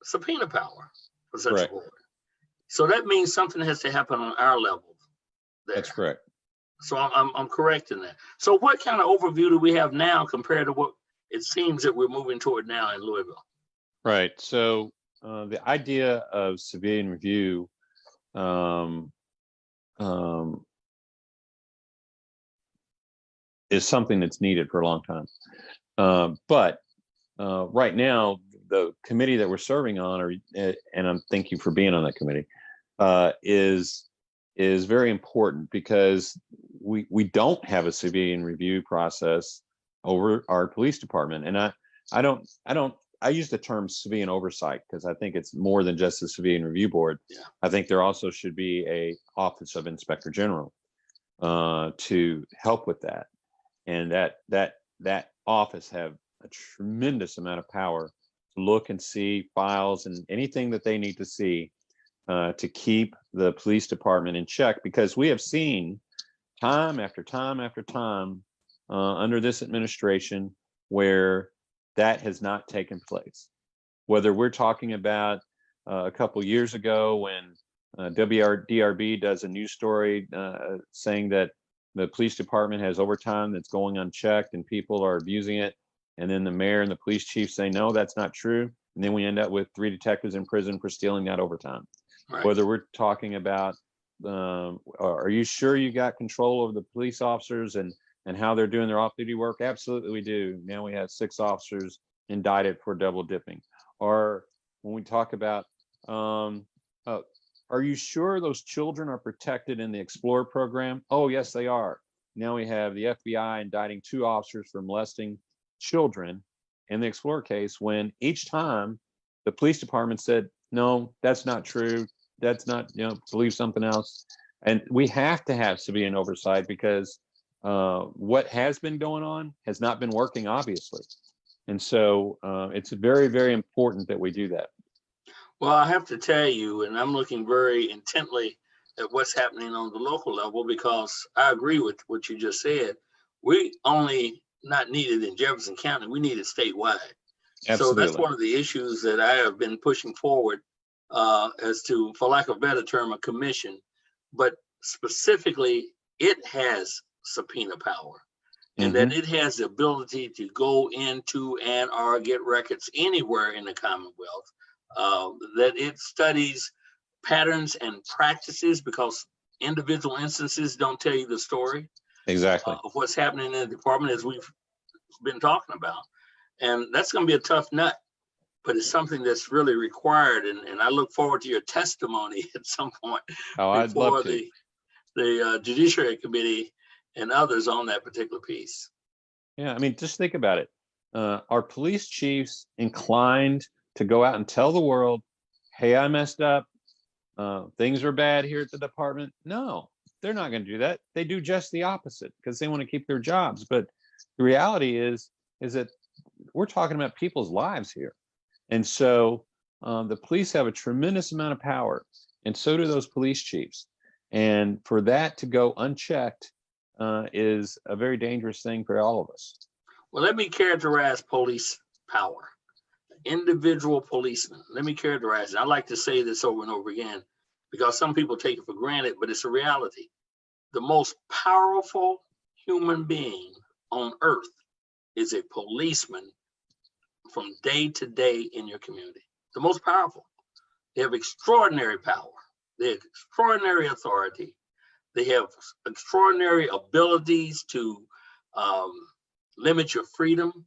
subpoena power for such a board. So that means something has to happen on our level there. That's correct. So I'm correct in that. So what kind of overview do we have now compared to what it seems that we're moving toward now in Louisville? Right. So the idea of civilian review is something that's needed for a long time. But right now, the committee that we're serving on, and I'm thank you for being on that committee, is very important, because we don't have a civilian review process over our police department. And I use the term civilian oversight because I think it's more than just a civilian review board. Yeah. I think there also should be a office of Inspector General to help with that. And that office have a tremendous amount of power to look and see files and anything that they need to see to keep the police department in check, because we have seen time after time after time under this administration where that has not taken place. Whether we're talking about a couple years ago when DRB does a news story saying that the police department has overtime that's going unchecked and people are abusing it, and then the mayor and the police chief say, no, that's not true. And then we end up with 3 detectives in prison for stealing that overtime. Right. Whether we're talking about are you sure you got control over the police officers and how they're doing their off-duty work? Absolutely, we do. Now we have 6 officers indicted for double dipping. Or when we talk about, are you sure those children are protected in the Explorer program? Oh, yes, they are. Now we have the FBI indicting 2 officers for molesting children in the Explorer case, when each time the police department said, no, that's not true. That's not, believe something else. And we have to have civilian oversight, because what has been going on has not been working, obviously. And so it's very, very important that we do that. Well, I have to tell you, and I'm looking very intently at what's happening on the local level, because I agree with what you just said. We only not needed in Jefferson County, we need it statewide. Absolutely. So that's one of the issues that I have been pushing forward as to, for lack of a better term, a commission. But specifically, it has subpoena power, and that it has the ability to go into and or get records anywhere in the Commonwealth, that it studies patterns and practices, because individual instances don't tell you the story Exactly. of what's happening in the department, as we've been talking about. And that's going to be a tough nut, but it's something that's really required. And I look forward to your testimony at some point I'd love to. the Judiciary Committee and others on that particular piece. Yeah, I mean, just think about it. Are police chiefs inclined to go out and tell the world, hey, I messed up, things are bad here at the department? No, they're not going to do that. They do just the opposite, because they want to keep their jobs. But the reality is that we're talking about people's lives here. And so the police have a tremendous amount of power, and so do those police chiefs. And for that to go unchecked is a very dangerous thing for all of us. Well, let me characterize police power. Individual policemen. Let me characterize it. I like to say this over and over again, because some people take it for granted, but it's a reality. The most powerful human being on earth is a policeman from day to day in your community. The most powerful. They have extraordinary power. They have extraordinary authority. They have extraordinary abilities to limit your freedom,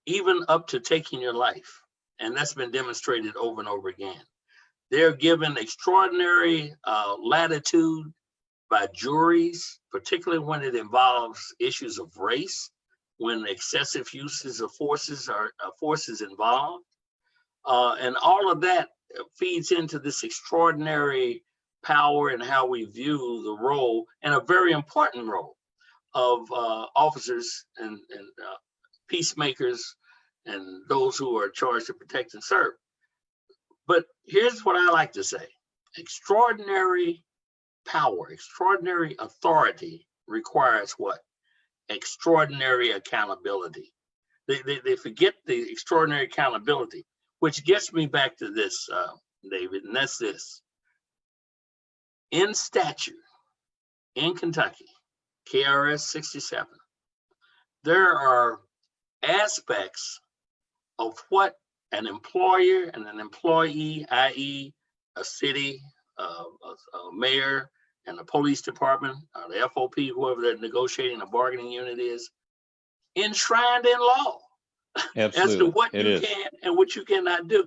even up to taking your life. And that's been demonstrated over and over again. They're given extraordinary latitude by juries, particularly when it involves issues of race, when excessive uses of forces are forces involved. And all of that feeds into this extraordinary power and how we view the role, and a very important role, of officers and peacemakers and those who are charged to protect and serve. But here's what I like to say. Extraordinary power, extraordinary authority requires what? Extraordinary accountability. They forget the extraordinary accountability, which gets me back to this, David, and that's this. In statute, in Kentucky, KRS 67, there are aspects of what an employer and an employee, i.e. a city, a mayor, and the police department, or the FOP, whoever the negotiating or bargaining unit is, enshrined in law. Absolutely. As to what you can and what you cannot do.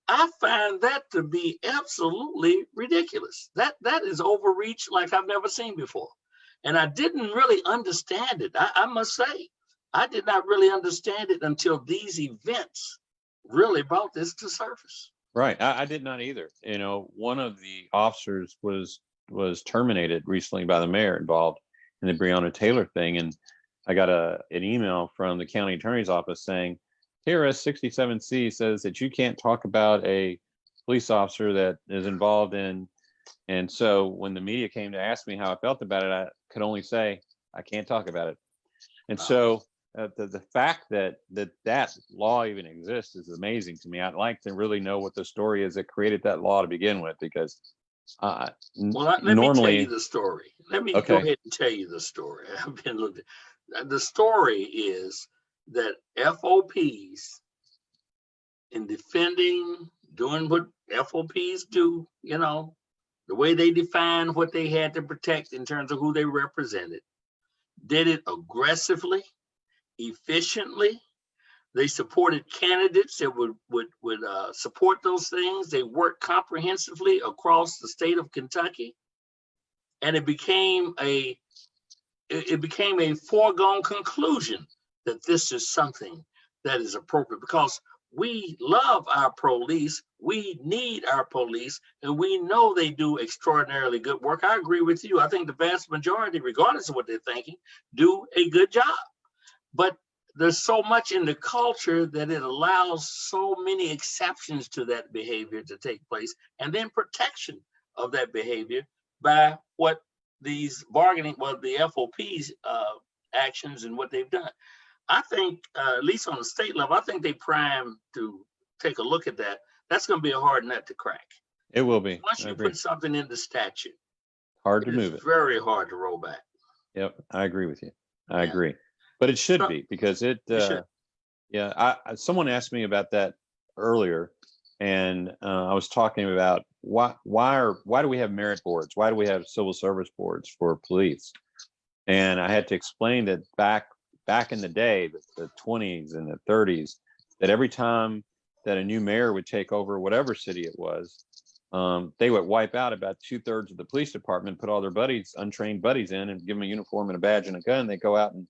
I find that to be absolutely ridiculous. That is overreach like I've never seen before. And I didn't really understand it. I must say, I did not really understand it until these events really brought this to surface. Right. I did not either. One of the officers was terminated recently by the mayor involved in the Breonna Taylor thing. And I got an email from the county attorney's office saying, KRS 67C says that you can't talk about a police officer that is involved in. And so when the media came to ask me how I felt about it, I could only say, I can't talk about it. And so the fact that law even exists is amazing to me. I'd like to really know what the story is that created that law to begin with, because let me tell you the story. Let me go ahead and tell you the story. I've been looking. The story is that FOPs, in defending, doing what FOPs do, the way they defined what they had to protect in terms of who they represented, did it aggressively, efficiently. They supported candidates that would support those things. They worked comprehensively across the state of Kentucky, and it became a foregone conclusion that this is something that is appropriate, because we love our police, we need our police, and we know they do extraordinarily good work. I agree with you. I think the vast majority, regardless of what they're thinking, do a good job. But there's so much in the culture that it allows so many exceptions to that behavior to take place, and then protection of that behavior by what these the FOP's actions and what they've done. I think, at least on the state level, I think they prime to take a look at that. That's going to be a hard nut to crack. It will be. Once you put something in the statute, hard to move it. It's very hard to roll back. Yep, I agree with you. I agree, but it should be, because someone asked me about that earlier, and I was talking about why do we have merit boards? Why do we have civil service boards for police? And I had to explain that back in the day, the 20s and the 30s, that every time that a new mayor would take over whatever city it was, they would wipe out about 2/3 of the police department, put all their buddies, untrained buddies in, and give them a uniform and a badge and a gun. They go out and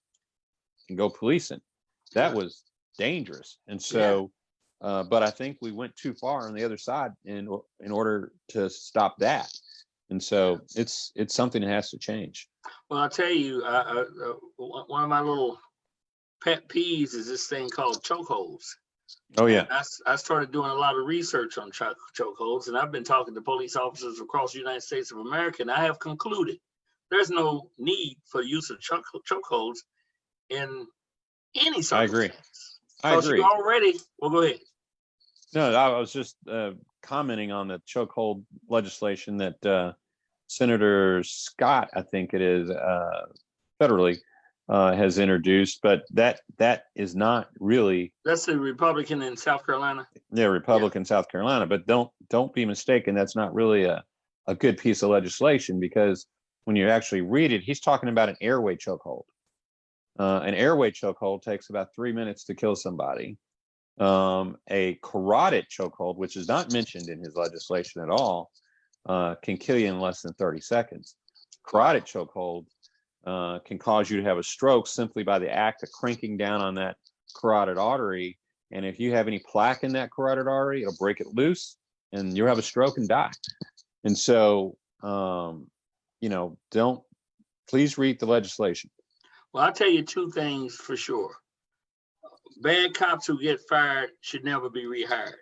go policing. That was dangerous. And so, but I think we went too far on the other side in order to stop that. And so it's something that has to change. Well, I'll tell you, one of my little pet peeves is this thing called chokeholds. Oh, yeah. I started doing a lot of research on chokeholds, and I've been talking to police officers across the United States of America, and I have concluded there's no need for use of chokeholds in any circumstance. I agree. Well, go ahead. No, I was just commenting on the chokehold legislation that Senator Scott, I think it is, federally, has introduced, but that is not really. That's the Republican in South Carolina. Yeah, Republican South Carolina, but don't be mistaken. That's not really a good piece of legislation, because when you actually read it, he's talking about an airway chokehold. An airway chokehold takes about 3 minutes to kill somebody. A carotid chokehold, which is not mentioned in his legislation at all, can kill you in less than 30 seconds. Carotid chokehold can cause you to have a stroke simply by the act of cranking down on that carotid artery. And if you have any plaque in that carotid artery, it'll break it loose and you'll have a stroke and die. And so, please read the legislation. Well, I'll tell you two things for sure. Bad cops who get fired should never be rehired.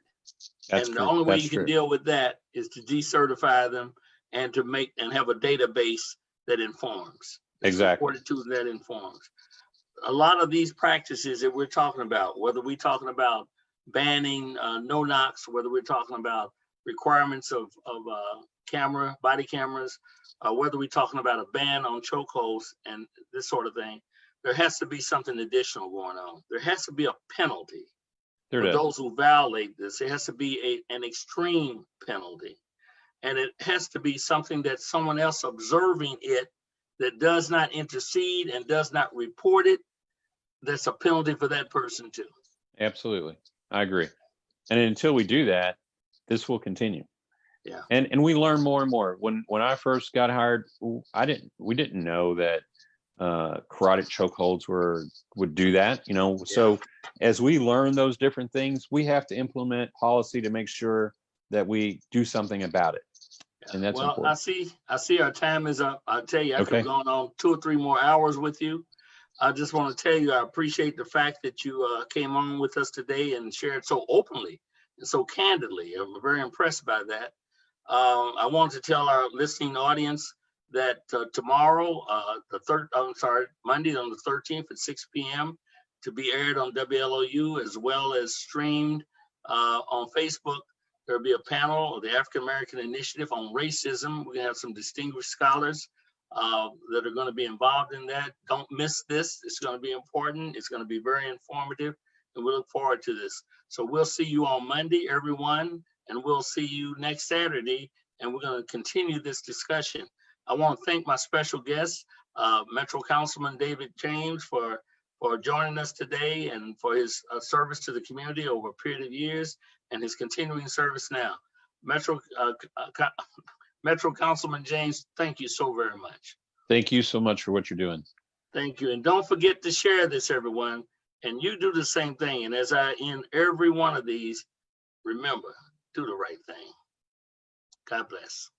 The only way you can deal with that is to decertify them and to have a database that informs. Exactly. That informs. A lot of these practices that we're talking about, whether we're talking about banning no knocks, whether we're talking about requirements of body cameras, whether we're talking about a ban on chokeholds and this sort of thing, there has to be something additional going on. There has to be a penalty for those who violate this. It has to be an extreme penalty. And it has to be something that someone else observing it that does not intercede and does not report it, that's a penalty for that person too. Absolutely. I agree. And until we do that, this will continue. Yeah. And we learn more and more. When I first got hired, we didn't know that carotid chokeholds would do that, So as we learn those different things, we have to implement policy to make sure that we do something about it. And that's important. I see our time is up. I'll tell you, I could have gone on 2 or 3 more hours with you. I just want to tell you, I appreciate the fact that you came on with us today and shared so openly and so candidly. I'm very impressed by that. I want to tell our listening audience that tomorrow, Monday on the 13th at 6 p.m. to be aired on WLOU as well as streamed on Facebook. There'll be a panel of the African American Initiative on Racism. We're gonna have some distinguished scholars that are gonna be involved in that. Don't miss this. It's gonna be important. It's gonna be very informative, and we look forward to this. So we'll see you on Monday, everyone, and we'll see you next Saturday and we're going to continue this discussion. I want to thank my special guest, Metro Councilman David James, for joining us today and for his service to the community over a period of years and his continuing service now. Metro Councilman James, thank you so very much. Thank you so much for what you're doing. Thank you. And don't forget to share this, everyone. And you do the same thing. And as I end every one of these, remember, do the right thing. God bless.